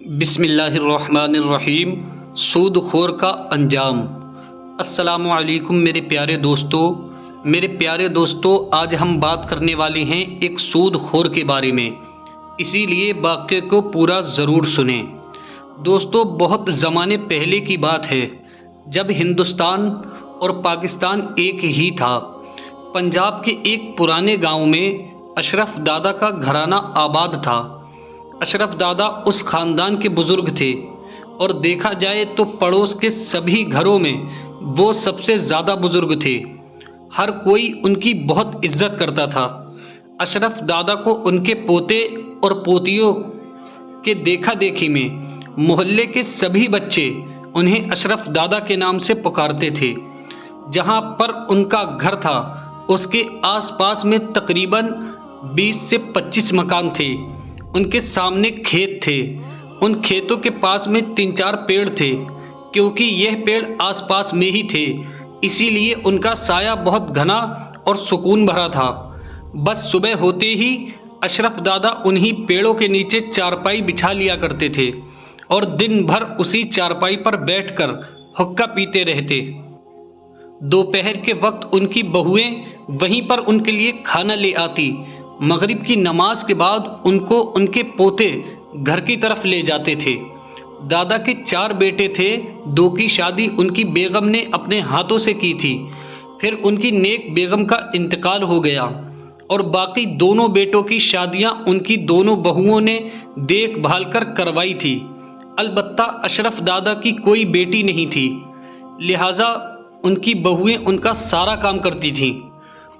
बिस्मिल्लाहिर्रहमानिर्रहीम। सूदखोर का अंजाम। अस्सलामु अलैकुम मेरे प्यारे दोस्तों, आज हम बात करने वाले हैं एक सूदखोर के बारे में, इसीलिए वाक़े को पूरा ज़रूर सुनें। दोस्तों, बहुत ज़माने पहले की बात है, जब हिंदुस्तान और पाकिस्तान एक ही था। पंजाब के एक पुराने गांव में अशरफ दादा का घराना आबाद था। अशरफ दादा उस ख़ानदान के बुज़ुर्ग थे और देखा जाए तो पड़ोस के सभी घरों में वो सबसे ज़्यादा बुज़ुर्ग थे। हर कोई उनकी बहुत इज्जत करता था। अशरफ दादा को उनके पोते और पोतियों के देखा देखी में मोहल्ले के सभी बच्चे उन्हें अशरफ दादा के नाम से पुकारते थे। जहाँ पर उनका घर था उसके आसपास में तकरीबन 20 से 25 मकान थे। उनके सामने खेत थे। उन खेतों के पास में 3-4 पेड़ थे। क्योंकि यह पेड़ आसपास में ही थे, इसीलिए उनका साया बहुत घना और सुकून भरा था। बस सुबह होते ही अशरफ दादा उन्हीं पेड़ों के नीचे चारपाई बिछा लिया करते थे और दिन भर उसी चारपाई पर बैठकर हुक्का पीते रहते। दोपहर के वक्त उनकी बहुएं वहीं पर उनके लिए खाना ले आती। मगरिब की नमाज के बाद उनको उनके पोते घर की तरफ ले जाते थे। दादा के 4 बेटे थे। 2 की शादी उनकी बेगम ने अपने हाथों से की थी। फिर उनकी नेक बेगम का इंतकाल हो गया और बाकी दोनों बेटों की शादियां उनकी दोनों बहुओं ने देखभाल कर करवाई थी। अलबत्ता अशरफ दादा की कोई बेटी नहीं थी, लिहाजा उनकी बहुएं उनका सारा काम करती थीं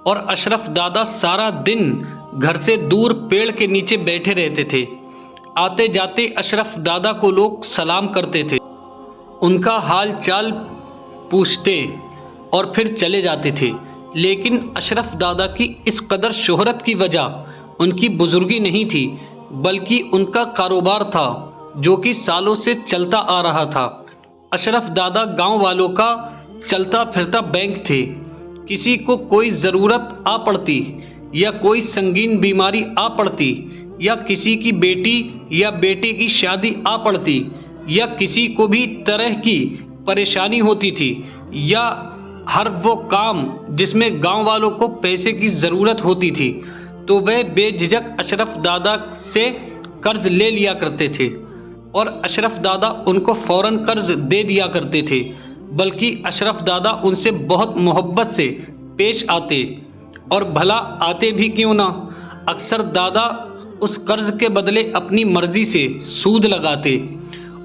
और अशरफ दादा सारा दिन घर से दूर पेड़ के नीचे बैठे रहते थे। आते जाते अशरफ दादा को लोग सलाम करते थे, उनका हाल चाल पूछते और फिर चले जाते थे। लेकिन अशरफ दादा की इस कदर शोहरत की वजह उनकी बुजुर्गी नहीं थी, बल्कि उनका कारोबार था जो कि सालों से चलता आ रहा था। अशरफ दादा गांव वालों का चलता फिरता बैंक थे। किसी को कोई ज़रूरत आ पड़ती या कोई संगीन बीमारी आ पड़ती या किसी की बेटी या बेटे की शादी आ पड़ती या किसी को भी तरह की परेशानी होती थी या हर वो काम जिसमें गांव वालों को पैसे की ज़रूरत होती थी, तो वह बेझिझक अशरफ दादा से कर्ज ले लिया करते थे और अशरफ दादा उनको फ़ौरन कर्ज दे दिया करते थे। बल्कि अशरफ दादा उनसे बहुत मोहब्बत से पेश आते, और भला आते भी क्यों ना, अक्सर दादा उस कर्ज के बदले अपनी मर्जी से सूद लगाते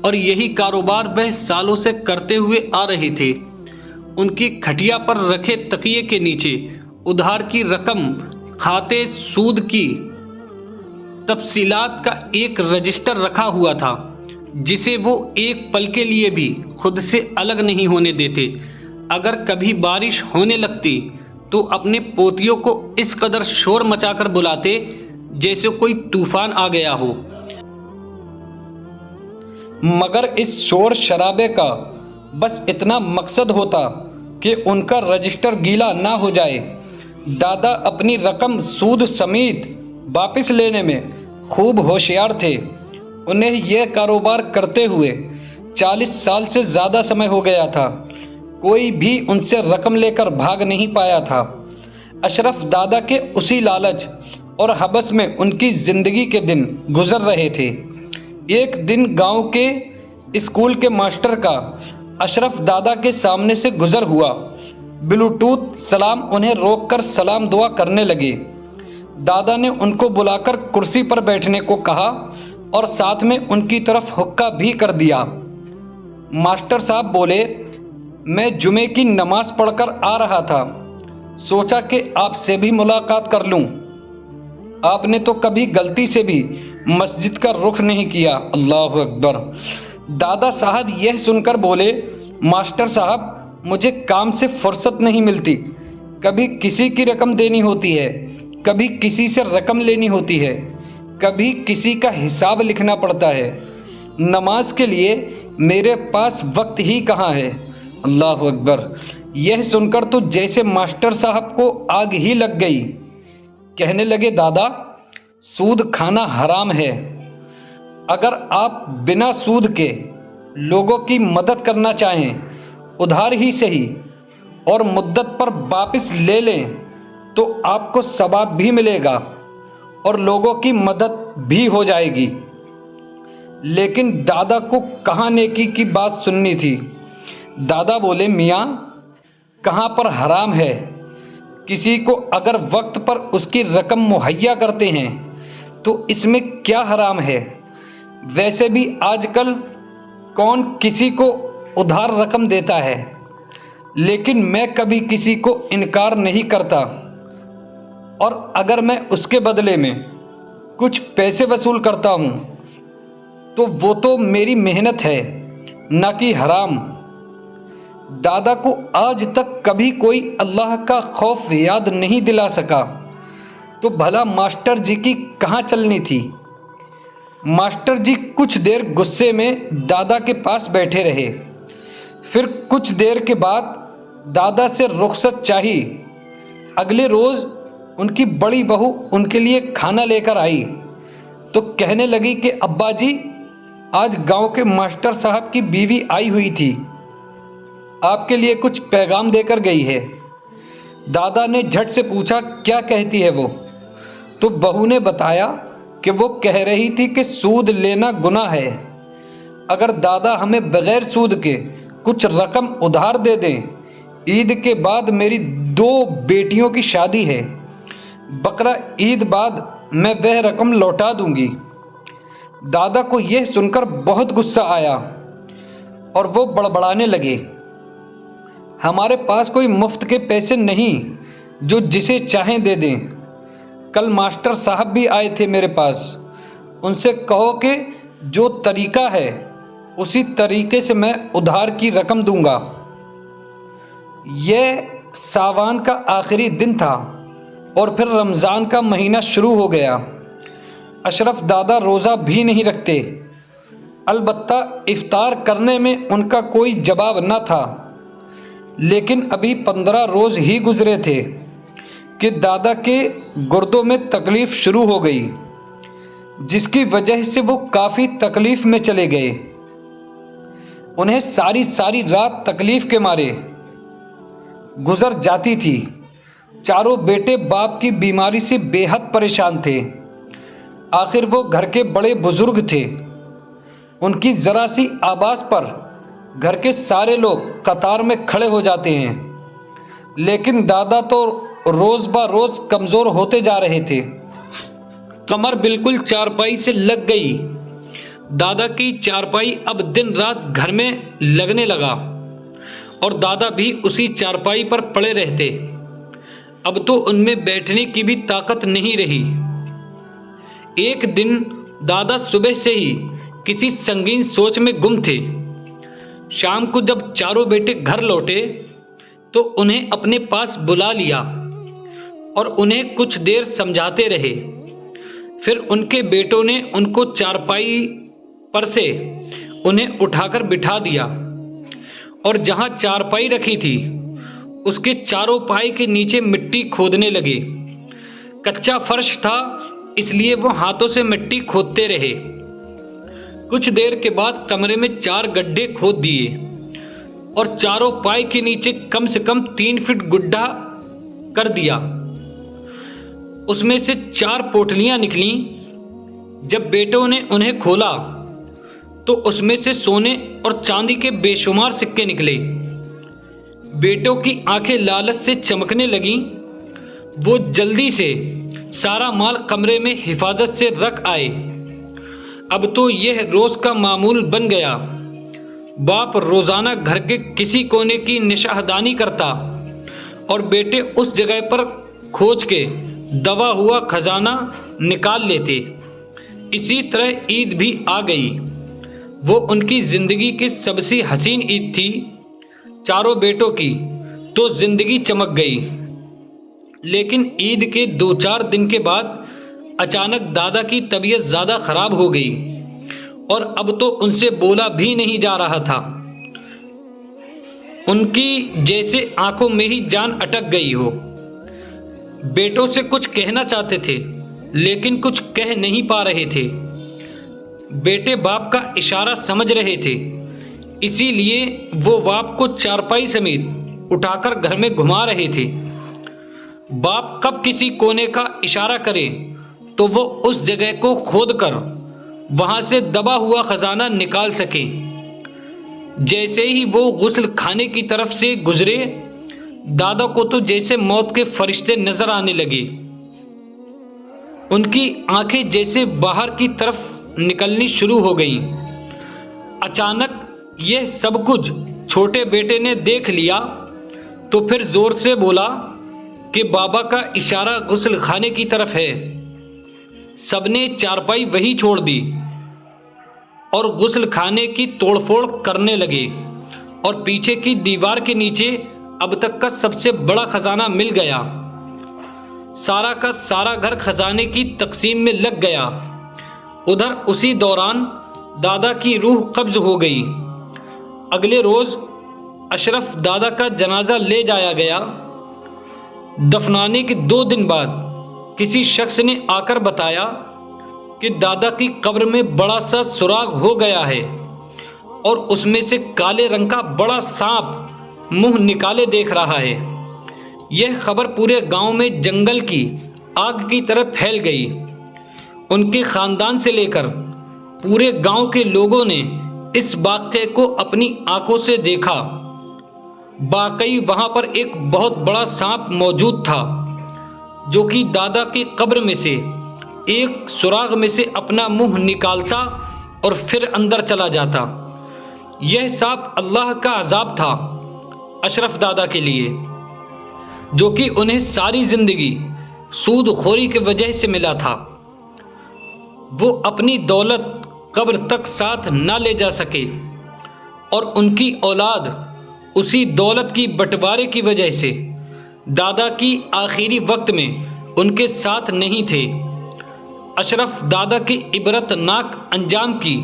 और यही कारोबार वह सालों से करते हुए आ रहे थे। उनकी खटिया पर रखे तकिए के नीचे उधार की रकम, खाते सूद की तफसीलात का एक रजिस्टर रखा हुआ था, जिसे वो एक पल के लिए भी खुद से अलग नहीं होने देते। अगर कभी बारिश होने लगती तो अपने पोतियों को इस कदर शोर मचाकर बुलाते जैसे कोई तूफान आ गया हो। मगर इस शोर शराबे का बस इतना मकसद होता कि उनका रजिस्टर गीला ना हो जाए। दादा अपनी रकम सूद समेत वापस लेने में खूब होशियार थे। उन्हें यह कारोबार करते हुए 40 साल से ज़्यादा समय हो गया था। कोई भी उनसे रकम लेकर भाग नहीं पाया था। अशरफ दादा के उसी लालच और हबस में उनकी ज़िंदगी के दिन गुजर रहे थे। एक दिन गांव के स्कूल के मास्टर का अशरफ दादा के सामने से गुजर हुआ। ब्लूटूथ सलाम उन्हें रोककर सलाम दुआ करने लगे। दादा ने उनको बुलाकर कुर्सी पर बैठने को कहा और साथ में उनकी तरफ हुक्का भी कर दिया। मास्टर साहब बोले, मैं जुमे की नमाज पढ़कर आ रहा था, सोचा कि आपसे भी मुलाकात कर लूं। आपने तो कभी गलती से भी मस्जिद का रुख नहीं किया। अल्लाह अकबर। दादा साहब यह सुनकर बोले, मास्टर साहब, मुझे काम से फुर्सत नहीं मिलती। कभी किसी की रकम देनी होती है, कभी किसी से रकम लेनी होती है, कभी किसी का हिसाब लिखना पड़ता है। नमाज के लिए मेरे पास वक्त ही कहाँ है। अल्लाह अकबर। यह सुनकर तो जैसे मास्टर साहब को आग ही लग गई। कहने लगे, दादा, सूद खाना हराम है। अगर आप बिना सूद के लोगों की मदद करना चाहें, उधार ही सही, और मुद्दत पर वापस ले लें, तो आपको सवाब भी मिलेगा और लोगों की मदद भी हो जाएगी। लेकिन दादा को कहाँ नेकी की बात सुननी थी। दादा बोले, मियाँ, कहाँ पर हराम है। किसी को अगर वक्त पर उसकी रकम मुहैया करते हैं तो इसमें क्या हराम है। वैसे भी आजकल कौन किसी को उधार रकम देता है, लेकिन मैं कभी किसी को इनकार नहीं करता, और अगर मैं उसके बदले में कुछ पैसे वसूल करता हूँ तो वो तो मेरी मेहनत है, ना कि हराम। दादा को आज तक कभी कोई अल्लाह का खौफ याद नहीं दिला सका, तो भला मास्टर जी की कहाँ चलनी थी। मास्टर जी कुछ देर गुस्से में दादा के पास बैठे रहे। फिर कुछ देर के बाद दादा से रुखसत चाही। अगले रोज़ उनकी बड़ी बहू उनके लिए खाना लेकर आई तो कहने लगी कि अब्बा जी, आज गांव के मास्टर साहब की बीवी आई हुई थी, आपके लिए कुछ पैगाम देकर गई है। दादा ने झट से पूछा, क्या कहती है वो। तो बहू ने बताया कि वो कह रही थी कि सूद लेना गुनाह है। अगर दादा हमें बगैर सूद के कुछ रकम उधार दे दें, ईद के बाद मेरी 2 बेटियों की शादी है, बकरा ईद बाद मैं वह रकम लौटा दूंगी। दादा को यह सुनकर बहुत गुस्सा आया और वो बड़बड़ाने लगे, हमारे पास कोई मुफ्त के पैसे नहीं जो जिसे चाहें दे दें। कल मास्टर साहब भी आए थे मेरे पास, उनसे कहो कि जो तरीका है उसी तरीके से मैं उधार की रकम दूंगा। यह सावन का आखिरी दिन था और फिर रमज़ान का महीना शुरू हो गया। अशरफ दादा रोज़ा भी नहीं रखते, अलबत्ता इफ्तार करने में उनका कोई जवाब न था। लेकिन अभी 15 रोज़ ही गुजरे थे कि दादा के गुर्दों में तकलीफ़ शुरू हो गई, जिसकी वजह से वो काफ़ी तकलीफ़ में चले गए। उन्हें सारी सारी रात तकलीफ़ के मारे गुजर जाती थी। चारों बेटे बाप की बीमारी से बेहद परेशान थे। आखिर वो घर के बड़े बुजुर्ग थे, उनकी ज़रा सी आवाज़ पर घर के सारे लोग कतार में खड़े हो जाते हैं। लेकिन दादा तो रोज़ ब रोज़ कमज़ोर होते जा रहे थे। कमर बिल्कुल चारपाई से लग गई। दादा की चारपाई अब दिन रात घर में लगने लगा और दादा भी उसी चारपाई पर पड़े रहते। अब तो उनमें बैठने की भी ताकत नहीं रही। एक दिन दादा सुबह से ही किसी संगीन सोच में गुम थे। शाम को जब चारों बेटे घर लौटे तो उन्हें अपने पास बुला लिया और उन्हें कुछ देर समझाते रहे। फिर उनके बेटों ने उनको चारपाई पर से उन्हें उठाकर बिठा दिया और जहां चारपाई रखी थी उसके चारों पाई के नीचे मिट्टी खोदने लगे। कच्चा फर्श था, इसलिए वो हाथों से मिट्टी खोदते रहे। कुछ देर के बाद कमरे में 4 गड्ढे खोद दिए और चारों पाई के नीचे कम से कम 3 फीट गुड्ढा कर दिया। उसमें से 4 पोटलियां निकलीं। जब बेटों ने उन्हें खोला तो उसमें से सोने और चांदी के बेशुमार सिक्के निकले। बेटों की आंखें लालच से चमकने लगीं। वो जल्दी से सारा माल कमरे में हिफाजत से रख आए। अब तो यह रोज का मामूल बन गया। बाप रोजाना घर के किसी कोने की निशाहदानी करता और बेटे उस जगह पर खोज के दबा हुआ खजाना निकाल लेते। इसी तरह ईद भी आ गई। वो उनकी ज़िंदगी की सबसे हसीन ईद थी। चारों बेटों की तो ज़िंदगी चमक गई। लेकिन ईद के 2-4 दिन के बाद अचानक दादा की तबीयत ज़्यादा ख़राब हो गई और अब तो उनसे बोला भी नहीं जा रहा था। उनकी जैसे आंखों में ही जान अटक गई हो। बेटों से कुछ कहना चाहते थे लेकिन कुछ कह नहीं पा रहे थे। बेटे बाप का इशारा समझ रहे थे, इसीलिए वो बाप को चारपाई समेत उठाकर घर में घुमा रहे थे। बाप कब किसी कोने का इशारा करे तो वो उस जगह को खोदकर वहां से दबा हुआ खजाना निकाल सके। जैसे ही वो गुस्ल खाने की तरफ से गुजरे, दादा को तो जैसे मौत के फरिश्ते नजर आने लगे। उनकी आंखें जैसे बाहर की तरफ निकलनी शुरू हो गईं। अचानक यह सब कुछ छोटे बेटे ने देख लिया तो फिर जोर से बोला कि बाबा का इशारा गुस्ल खाने की तरफ है। सबने चारपाई वही छोड़ दी और गुस्ल खाने की तोड़फोड़ करने लगे और पीछे की दीवार के नीचे अब तक का सबसे बड़ा खजाना मिल गया। सारा का सारा घर खजाने की तकसीम में लग गया। उधर उसी दौरान दादा की रूह कब्ज हो गई। अगले रोज अशरफ दादा का जनाजा ले जाया गया। दफनाने के 2 दिन बाद किसी शख्स ने आकर बताया कि दादा की कब्र में बड़ा सा सुराग हो गया है और उसमें से काले रंग का बड़ा सांप मुंह निकाले देख रहा है। यह खबर पूरे गांव में जंगल की आग की तरह फैल गई। उनके खानदान से लेकर पूरे गांव के लोगों ने इस वाक़े को अपनी आंखों से देखा। वाकई वहां पर एक बहुत बड़ा सांप मौजूद था जो कि दादा की कब्र में से एक सुराग में से अपना मुंह निकालता और फिर अंदर चला जाता। यह सांप अल्लाह का अजाब था अशरफ दादा के लिए, जो कि उन्हें सारी जिंदगी सूदखोरी की वजह से मिला था। वो अपनी दौलत कब्र तक साथ ना ले जा सके और उनकी औलाद उसी दौलत की बंटवारे की वजह से दादा की आखिरी वक्त में उनके साथ नहीं थे। अशरफ दादा के इबरतनाक अंजाम की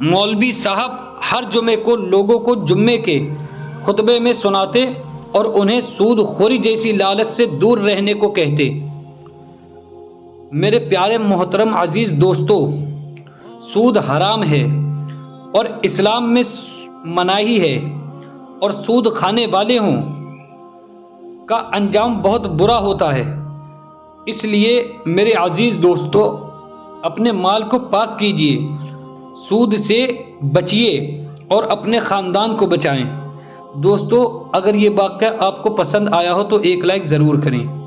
मौलवी साहब हर जुमे को लोगों को जुम्मे के खुतबे में सुनाते और उन्हें सूदखोरी जैसी लालच से दूर रहने को कहते। मेरे प्यारे मोहतरम अजीज दोस्तों, सूद हराम है और इस्लाम में मनाही है और सूद खाने वाले हों का अंजाम बहुत बुरा होता है। इसलिए मेरे अजीज दोस्तों, अपने माल को पाक कीजिए, सूद से बचिए और अपने ख़ानदान को बचाएं। दोस्तों, अगर ये वाक़या आपको पसंद आया हो तो एक लाइक ज़रूर करें।